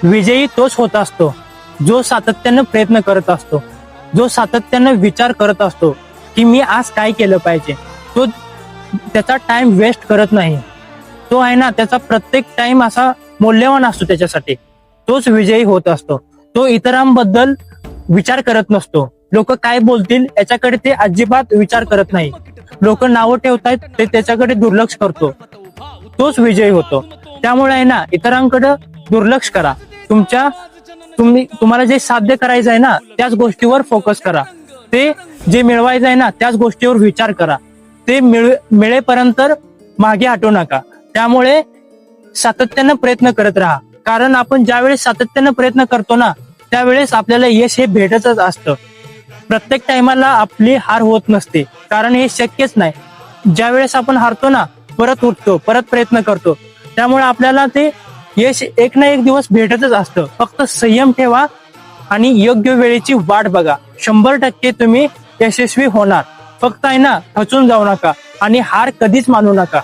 विजयी तोच होत असतो जो सातत्यानं प्रयत्न करत असतो, जो सातत्यानं विचार करत असतो की मी आज काय केलं पाहिजे. तो त्याचा टाइम वेस्ट करत नाही. तो आहे ना, त्याचा प्रत्येक टाइम असा मौल्यवान असतो त्याच्यासाठी. तोच विजयी होत असतो. तो इतरांबद्दल विचार करत नसतो. लोक काय बोलतील याच्याकडे ते अजिबात विचार करत नाही. लोक नावं ठेवतायत ते त्याच्याकडे दुर्लक्ष करतो. तोच विजयी होतो. त्यामुळे आहे ना, इतरांकडे दुर्लक्ष करा. तुम्हाला जे साध्य करायचं आहे ना त्याच गोष्टीवर फोकस करा. ते जे मिळवायचं आहे ना त्याच गोष्टीवर विचार करा. ते मिळेपर्यंत मागे हटू नका. त्यामुळे सातत्यानं प्रयत्न करत राहा. कारण आपण ज्यावेळेस सातत्यानं प्रयत्न करतो ना त्यावेळेस आपल्याला यश हे भेटतच असतं. प्रत्येक टायमाला आपली हार होत नसते, कारण हे शक्यच नाही. ज्यावेळेस आपण हारतो ना परत उठतो, परत प्रयत्न करतो. त्यामुळे आपल्याला ते यश एक ना एक दिवस भेटतच असतं. फक्त संयम ठेवा आणि योग्य वेळेची वाट बघा. 100% तुम्ही यशस्वी होणार. फक्त आहे ना, खचून जाऊ नका आणि हार कधीच मानू नका.